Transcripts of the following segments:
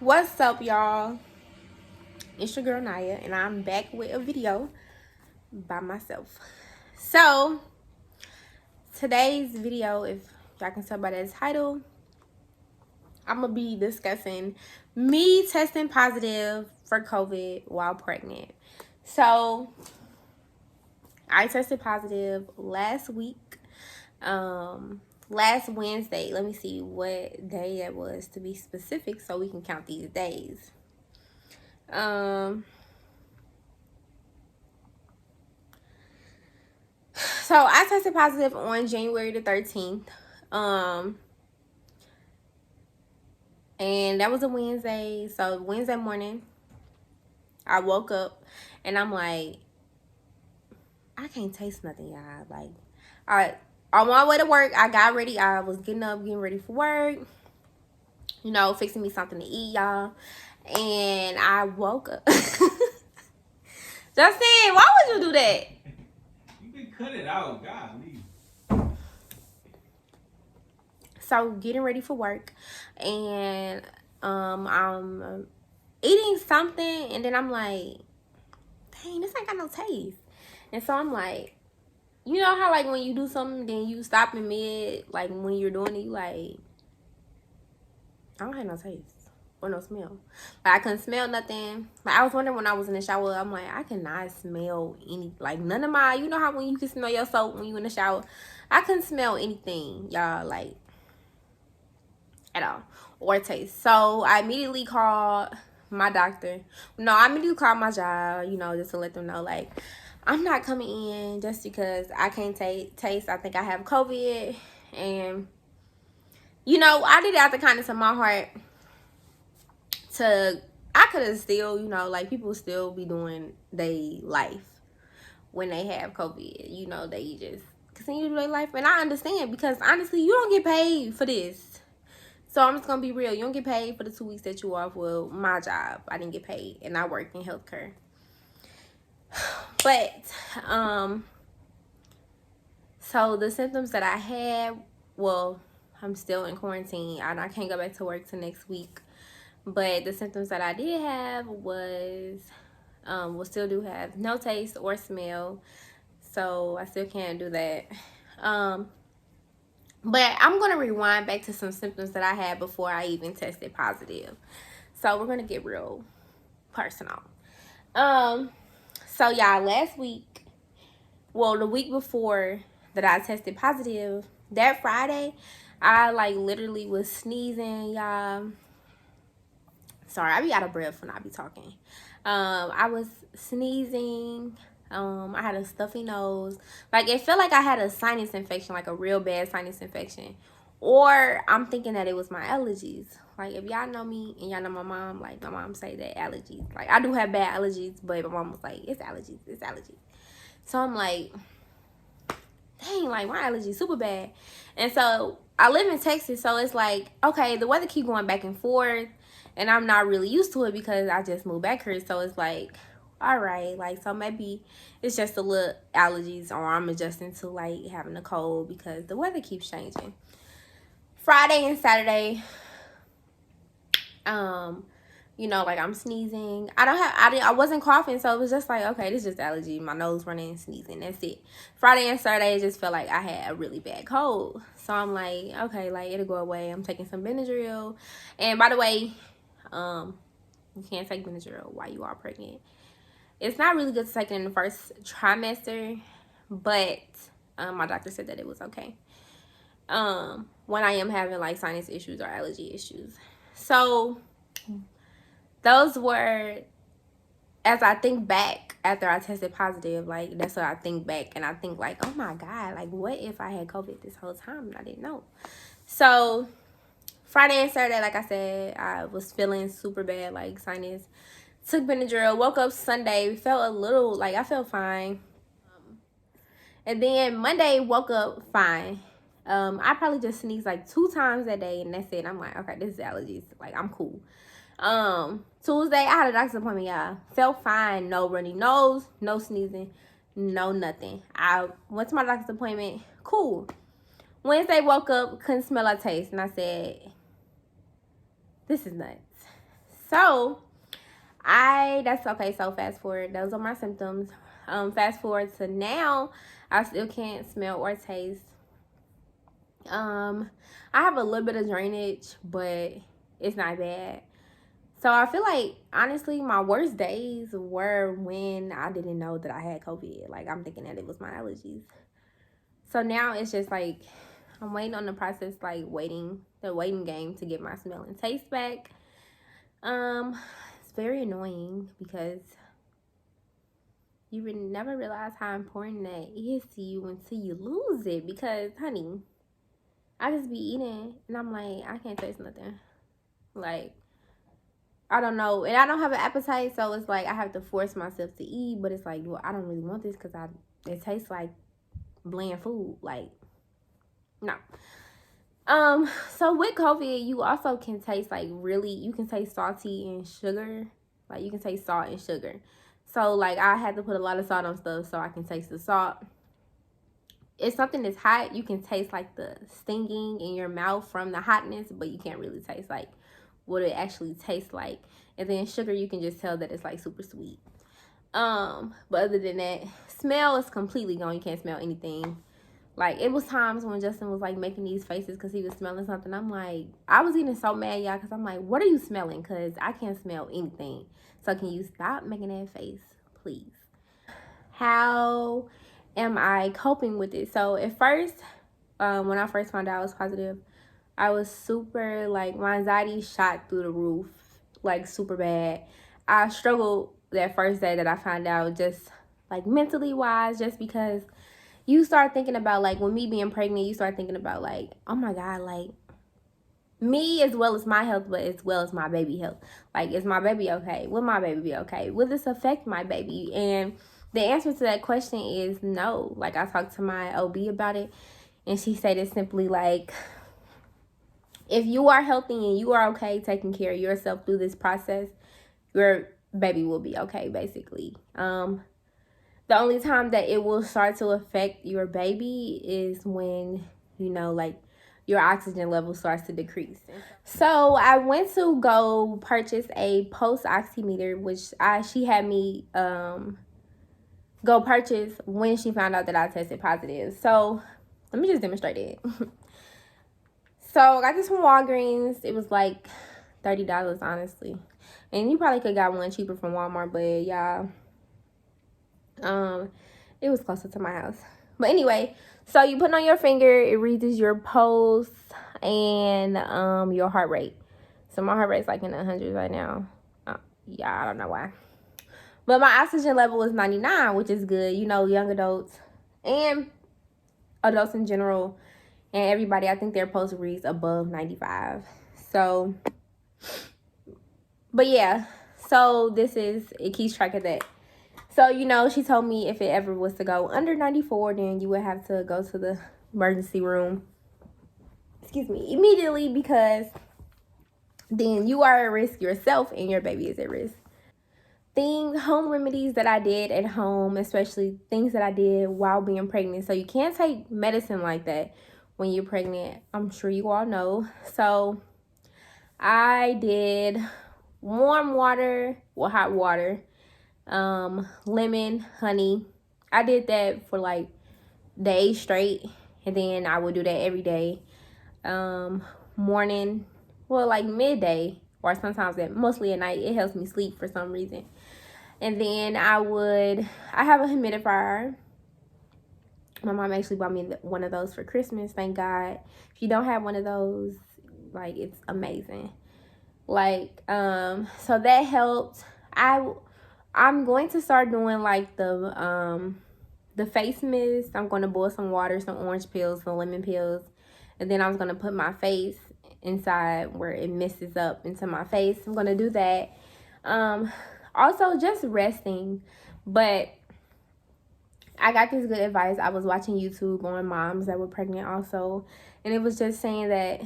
What's up, y'all? It's your girl Naya, and I'm back with a video by myself. So today's video, if y'all can tell by the title, I'm gonna be discussing me testing positive for COVID while pregnant. So I tested positive last week, last Wednesday. Let me see what day that was to be specific, so we can count these days. So I tested positive on January the 13th. And that was a Wednesday. So Wednesday morning, I woke up and I'm like, I can't taste nothing, y'all. Like, on my way to work, I got ready. I was getting up, getting ready for work. You know, fixing me something to eat, y'all. And I woke up. Justin, why would you do that? You can cut it out, golly. So getting ready for work, and I'm eating something, and then I'm like, dang, this ain't got no taste. And so I'm like, you know how like when you do something, then you stop in mid, like when you're doing it, you like, I don't have no taste or no smell. Like I couldn't smell nothing. Like I was wondering when I was in the shower, I'm like, I cannot smell any, like none of my, you know how when you can smell your soap when you in the shower, I couldn't smell anything, y'all, like at all, or taste. So I immediately called my doctor. No, I immediately called my job, you know, just to let them know, like, I'm not coming in just because I can't taste. I think I have COVID. And, you know, I did it out the kindness of my heart. I could have still, you know, like people still be doing their life when they have COVID. You know, they just continue to do their life. And I understand because honestly, you don't get paid for this. So I'm just gonna be real. You don't get paid for the 2 weeks that you off. Well, my job, I didn't get paid, and I work in healthcare. But so the symptoms that I had, well, I'm still in quarantine. I can't go back to work till next week. But the symptoms that I did have was, still do have no taste or smell. So I still can't do that. But I'm going to rewind back to some symptoms that I had before I even tested positive. So we're going to get real personal. So y'all, last week, well, the week before that I tested positive, that Friday, I like literally was sneezing, y'all. Sorry, I be out of breath when I be talking. I was sneezing. I had a stuffy nose. Like, it felt like I had a sinus infection, like a real bad sinus infection. Or I'm thinking that it was my allergies. Like, if y'all know me and y'all know my mom, like, my mom say that allergies. Like, I do have bad allergies, but my mom was like, it's allergies, it's allergies. So I'm like, dang, like, my allergies super bad. And so I live in Texas, so it's like, okay, the weather keep going back and forth. And I'm not really used to it because I just moved back here. So it's like, all right, like, so maybe it's just a little allergies, or I'm adjusting to like having a cold because the weather keeps changing. Friday and Saturday, you know, like I'm sneezing. I wasn't coughing, so it was just like, okay, this is just allergy. My nose running and sneezing. That's it. Friday and Saturday, it just felt like I had a really bad cold. So I'm like, okay, like it'll go away. I'm taking some Benadryl. And by the way, you can't take Benadryl while you are pregnant. It's not really good to take it in the first trimester, but my doctor said that it was okay when I am having like sinus issues or allergy issues. So those were, as I think back after I tested positive, like that's what I think back, and I think like, oh my God, like what if I had COVID this whole time and I didn't know? So Friday and Saturday, like I said, I was feeling super bad, like sinus. Took Benadryl, woke up Sunday, felt a little, like I felt fine. And then Monday, woke up fine. I probably just sneezed like 2 times that day, and that's it. I'm like, okay, this is allergies. Like, I'm cool. Tuesday, I had a doctor's appointment, y'all. Felt fine. No runny nose, no sneezing, no nothing. I went to my doctor's appointment. Cool. Wednesday, woke up, couldn't smell or taste, and I said, this is nuts. So that's okay. So fast forward, those are my symptoms. Fast forward to now, I still can't smell or taste. I have a little bit of drainage, but it's not bad. So I feel like honestly, my worst days were when I didn't know that I had COVID. Like I'm thinking that it was my allergies. So now it's just like I'm waiting on the process, like the waiting game to get my smell and taste back. It's very annoying because you would never realize how important that is to you until you lose it. Because, honey, I just be eating and I'm like, I can't taste nothing. Like, I don't know. And I don't have an appetite, so it's like I have to force myself to eat. But it's like, well, I don't really want this because it tastes like bland food. Like, no. So with COVID, you also can taste like you can taste salty and sugar. Like you can taste salt and sugar. So like I had to put a lot of salt on stuff so I can taste the salt. If something that's hot, you can taste like the stinging in your mouth from the hotness, but you can't really taste like what it actually tastes like. And then sugar, you can just tell that it's like super sweet. But other than that, smell is completely gone. You can't smell anything. Like, it was times when Justin was, like, making these faces because he was smelling something. I'm like, I was getting so mad, y'all, because I'm like, what are you smelling? Because I can't smell anything. So can you stop making that face, please? How am I coping with it? So at first, when I first found out I was positive, I was super, like, my anxiety shot through the roof, like, super bad. I struggled that first day that I found out, just, like, mentally wise, just because you start thinking about, like, with me being pregnant, you start thinking about, like, oh my God, like, me as well as my health, but as well as my baby health. Like, is my baby okay? Will my baby be okay? Will this affect my baby? And the answer to that question is no. Like, I talked to my OB about it, and she said it simply like, if you are healthy and you are okay taking care of yourself through this process, your baby will be okay, basically. The only time that it will start to affect your baby is when, like your oxygen level starts to decrease. So I went to go purchase a pulse oximeter, which she had me go purchase when she found out that I tested positive. So let me just demonstrate it. So I got this from Walgreens. It was like $30, honestly. And you probably could got one cheaper from Walmart, but y'all, it was closer to my house. But anyway, so you put it on your finger, it reads your pulse and your heart rate. So my heart rate's like in the hundreds right now. Yeah, I don't know why. But my oxygen level is 99, which is good. Young adults and adults in general and everybody, I think their pulse reads above 95. So, but yeah, so it keeps track of that. So, she told me if it ever was to go under 94, then you would have to go to the emergency room. Excuse me, immediately, because then you are at risk yourself and your baby is at risk. Home remedies that I did at home, especially things that I did while being pregnant. So you can't take medicine like that when you're pregnant. I'm sure you all know. So I did warm water, hot water, lemon, honey. I did that for like days straight, and then I would do that every day. Morning, like midday, or sometimes mostly at night. It helps me sleep for some reason. And then I have a humidifier. My mom actually bought me one of those for Christmas, thank God. If you don't have one of those, like, it's amazing. Like, so that helped. I'm going to start doing like the face mist. I'm going to boil some water, some orange peels, some lemon peels, and then I'm going to put my face inside where it mists up into my face. I'm going to do that. Also just resting. But I got this good advice. I was watching YouTube on moms that were pregnant also, and it was just saying that,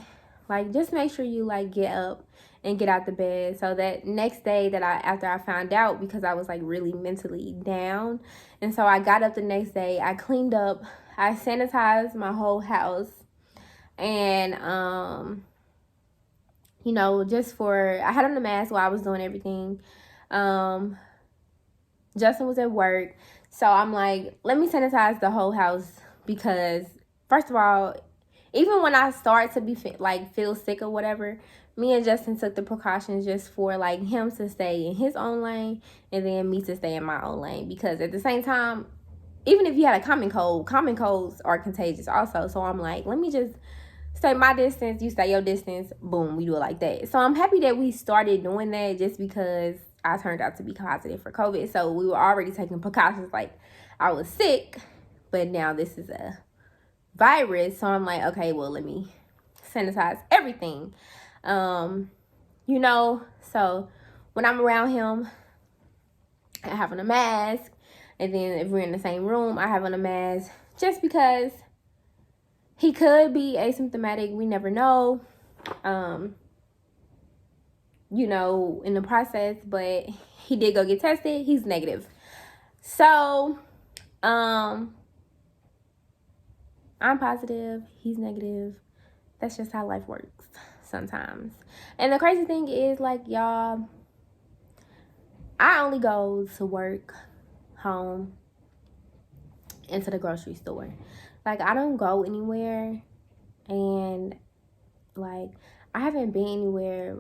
like, just make sure you like get up and get out the bed. So that next day after I found out, because I was like really mentally down, and so I got up the next day, I cleaned up, I sanitized my whole house, and you know, I had on the mask while I was doing everything. Justin was at work. So I'm like, let me sanitize the whole house because, first of all, even when I start to be feel sick or whatever, me and Justin took the precautions just for like him to stay in his own lane and then me to stay in my own lane, because at the same time, even if you had a common colds are contagious also. So I'm like, let me just stay my distance, you stay your distance, boom, we do it like that. So I'm happy that we started doing that just because I turned out to be positive for COVID. So we were already taking precautions, like I was sick, but now this is a virus. So I'm like, okay, well, let me sanitize everything. You know, so when I'm around him, I have on a mask. And then if we're in the same room, I have on a mask just because he could be asymptomatic. We never know, you know, in the process, but he did go get tested. He's negative. So, I'm positive. He's negative. That's just how life works sometimes. And the crazy thing is, like, y'all, I only go to work, home, and to the grocery store. Like, I don't go anywhere, and like, I haven't been anywhere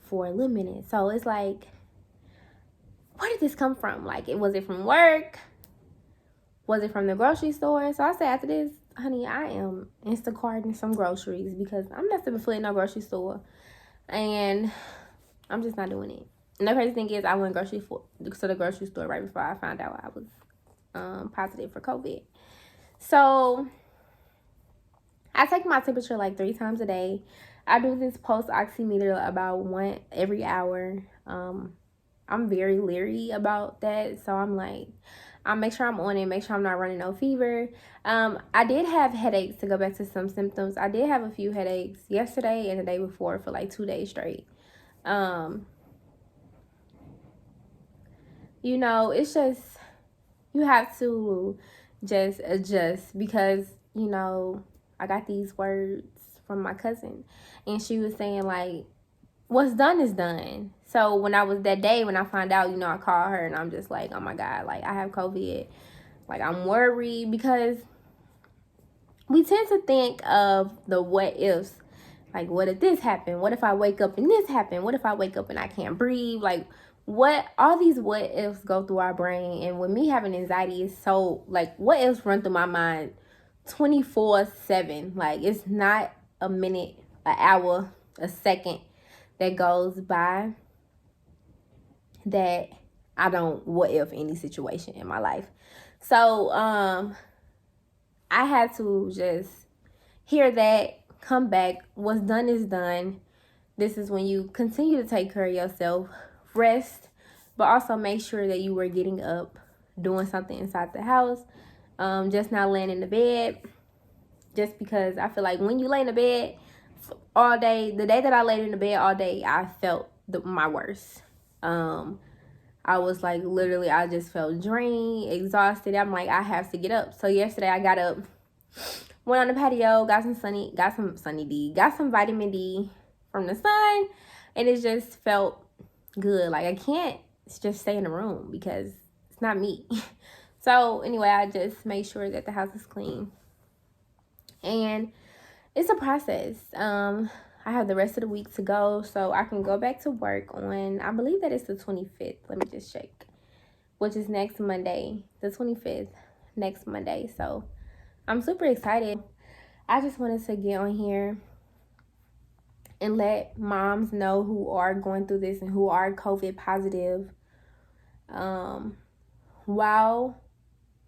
for a little minute. So it's like, where did this come from? Like, was it from work? Was it from the grocery store? So I said, after this, honey, I am Instacarting some groceries because I'm not stepping foot in no grocery store. And I'm just not doing it. And the crazy thing is, I went to the grocery store right before I found out I was positive for COVID. So I take my temperature like 3 times a day. I do this pulse oximeter about one every hour. I'm very leery about that. So I'm like, I'll make sure I'm on it, make sure I'm not running no fever. I did have headaches, to go back to some symptoms. I did have a few headaches yesterday and the day before for like 2 days straight. You know, it's just, you have to just adjust because, you know, I got these words from my cousin and she was saying like, what's done is done. So when I found out, you know, I called her and I'm just like, oh my God, like I have COVID. Like I'm worried because we tend to think of the what ifs. Like, what if this happened? What if I wake up and this happened? What if I wake up and I can't breathe? Like, all these what ifs go through our brain. And with me having anxiety, is so, like, what ifs run through my mind 24/7. Like, it's not a minute, an hour, a second that goes by that I don't what if any situation in my life. So, I had to just hear that, come back. What's done is done. This is when you continue to take care of yourself, rest, but also make sure that you were getting up, doing something inside the house, just not laying in the bed. Just because I feel like when you lay in the bed all day, the day that I laid in the bed all day, I felt my worst. I was like, literally, I just felt drained, exhausted. I'm like, I have to get up. So yesterday I got up, went on the patio, got some vitamin D from the sun, and it just felt good. Like, I can't just stay in the room because it's not me. So anyway, I just make sure that the house is clean. And it's a process. I have the rest of the week to go, so I can go back to work on, I believe that it's the 25th. Let me just check. Which is next Monday, the 25th, next Monday. So I'm super excited. I just wanted to get on here and let moms know who are going through this and who are COVID positive while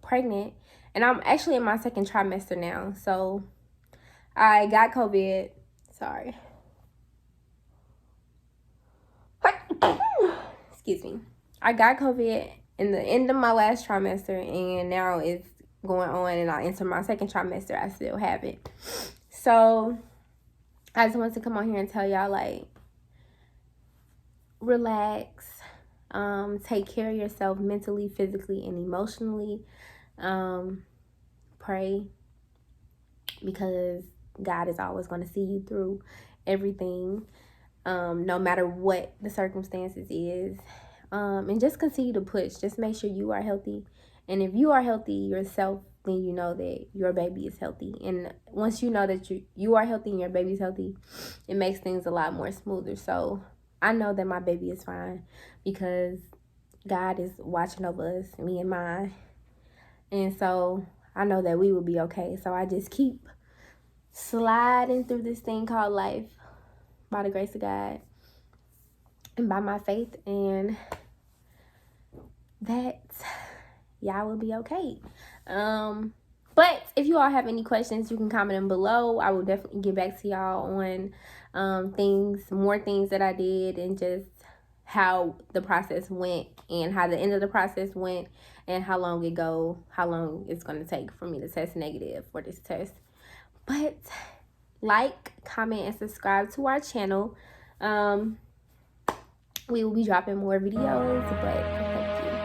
pregnant. And I'm actually in my second trimester now. So I got COVID. Sorry. Excuse me. I got COVID in the end of my last trimester, and now it's going on and I enter my second trimester. I still have it. So I just wanted to come on here and tell y'all, like, relax, take care of yourself mentally, physically, and emotionally. Pray, because God is always going to see you through everything. no matter what the circumstances is. And just continue to push. Just make sure you are healthy. And if you are healthy yourself, then you know that your baby is healthy. And once you know that you are healthy and your baby's healthy, it makes things a lot more smoother. So I know that my baby is fine because God is watching over us, me and mine. And so I know that we will be okay. So I just keep sliding through this thing called life by the grace of God and by my faith, and that y'all will be okay. But if you all have any questions, you can comment them below. I will definitely get back to y'all on more things that I did, and just how the process went, and how the end of the process went, and how long it's going to take for me to test negative for this test. But like, comment, and subscribe to our channel. We will be dropping more videos, but thank you.